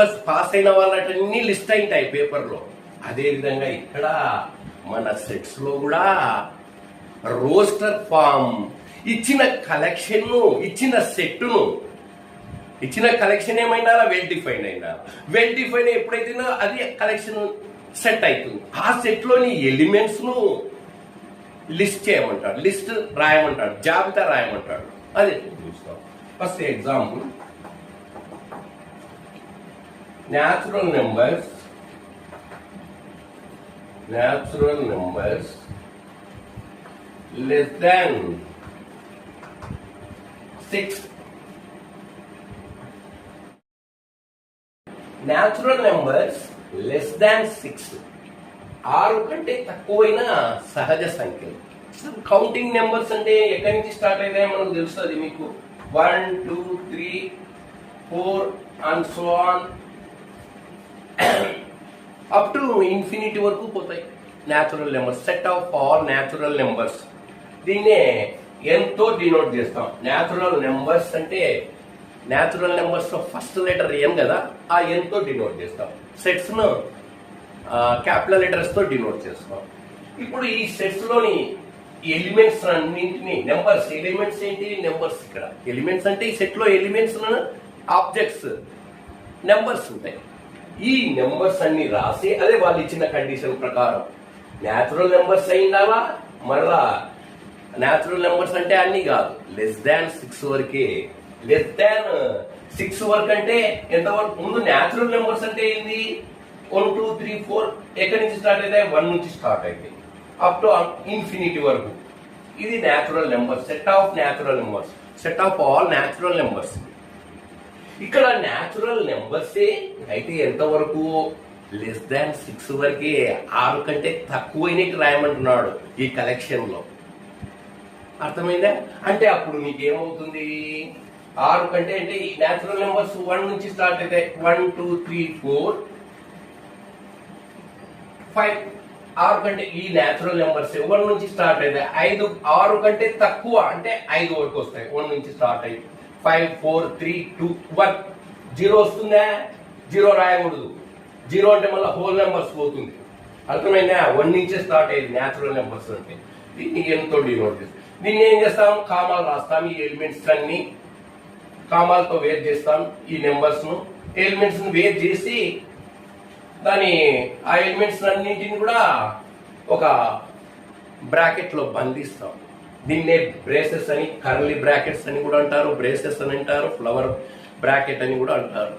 Numbers pass అయిన వాళ్ళన్నీ list అయింటాయి పేపర్లో. అదే విధంగా ఇక్కడ మన సెట్స్ లో కూడా రోస్టర్ ఫామ్ ఇచ్చిన కలెక్షన్ ఇచ్చిన సెట్ను ఇచ్చిన కలెక్షన్ ఏమైనా వెల్ డిఫైన్ అయినా వెల్ డిఫైన్ ఎప్పుడైతే అది కలెక్షన్ సెట్ అవుతుంది. ఆ సెట్ లోని ఎలిమెంట్స్ ను లిస్ట్ చేయమంటాడు, లిస్ట్ రాయమంటాడు, జాబితా రాయమంటాడు. అదే చూస్తాం. First example, natural numbers less than 6. Natural numbers less than 6, 6 కంటే తక్కువైన సహజ సంఖ్యలు. కౌంటింగ్ నెంబర్స్ అంటే ఎక్కడి నుంచి స్టార్ట్ అయినాయో మనకు తెలుస్తుంది. మీకు 1 2 3 4 and so on up to infinity వరకు పోతాయి natural numbers. Set of all natural numbers, దీన్నే ఎంతో డినోట్ చేస్తాం. న్యాచురల్ నెంబర్స్ అంటే న్యాచురల్ నెంబర్స్ లో ఫస్ట్ లెటర్ ఎన్ కదా, ఆ ఎన్ తో డినోట్ చేస్తాం. సెట్స్ ను క్యాపిటల్ లెటర్స్ తో డినోట్ చేస్తాం. ఇప్పుడు ఈ సెట్స్ లోని ఎలిమెంట్స్ అన్నింటినీ నెంబర్స్, ఎలిమెంట్స్ ఏంటి నెంబర్స్. ఇక్కడ ఎలిమెంట్స్ అంటే ఈ సెట్ లో ఎలిమెంట్స్ ఆబ్జెక్ట్స్ నెంబర్స్ ఉంటాయి. ఈ నెంబర్స్ అన్ని రాసి అదే వాళ్ళు ఇచ్చిన కండిషన్ ప్రకారం న్యాచురల్ నెంబర్స్ అయిందావా, మరలా న్యాచురల్ నెంబర్స్ అంటే అన్ని కాదు, లెస్ దాన్ 6 వరకే. లెస్ దాన్ 6 వరకు అంటే ఎంతవరకు? ముందు న్యాచురల్ నెంబర్స్ అంటే ఏంది? 1 2 3 4 ఎక్కడి నుంచి స్టార్ట్ అయితే 1 నుంచి స్టార్ట్ అయితే అప్ టు ఇన్ఫినిటీ వరకు. ఇది natural numbers, set of natural numbers, set of all natural numbers. ఇక్కడ న్యాచురల్ నెంబర్సే అయితే ఎంతవరకు? లెస్ దాన్ 6 వరకే. 6 కంటే తక్కువైన రాయమంటున్నాడు ఈ కలెక్షన్ లో. అర్థమైందా? అంటే అప్పుడు మీకు ఏమవుతుంది? 6 కంటే అంటే ఈ న్యాచురల్ నెంబర్స్ 1 నుంచి స్టార్ట్ అయితే 1 2 3 4 5. 6 కంటే ఈ న్యాచురల్ నెంబర్స్ 1 నుంచి స్టార్ట్ అయితే 5. 6 కంటే తక్కువ అంటే 5 వరకు వస్తాయి 1 నుంచి స్టార్ట్ అయితే 5 4 3 2 1. 0 వస్తుందా? 0 రాయకూడదు. 0 అంటే మళ్ళీ హోల్ నెంబర్స్ పోతుంది. అర్థమైందా? 1 నుంచే స్టార్ట్ అయ్యింది న్యాచురల్ నెంబర్స్ అంటే. దీన్ని ఎంతో డినోట్ చేస్తాం. దీన్ని ఏం చేస్తాం? కామాలు రాస్తాం. ఈ ఎలిమెంట్స్ అన్ని కామాలతో వేర్ చేస్తాం. ఈ నెంబర్స్ ను ఎలిమెంట్స్ ను వేర్ చేసి దాని ఆ ఎలిమెంట్స్ అన్నింటిని కూడా ఒక బ్రాకెట్ లో బంధిస్తాం. దీన్నే బ్రేసెస్ అని, కర్లీ బ్రాకెట్స్ అని కూడా అంటారు, బ్రేసెస్ అని అంటారు, ఫ్లవర్ బ్రాకెట్ అని కూడా అంటారు.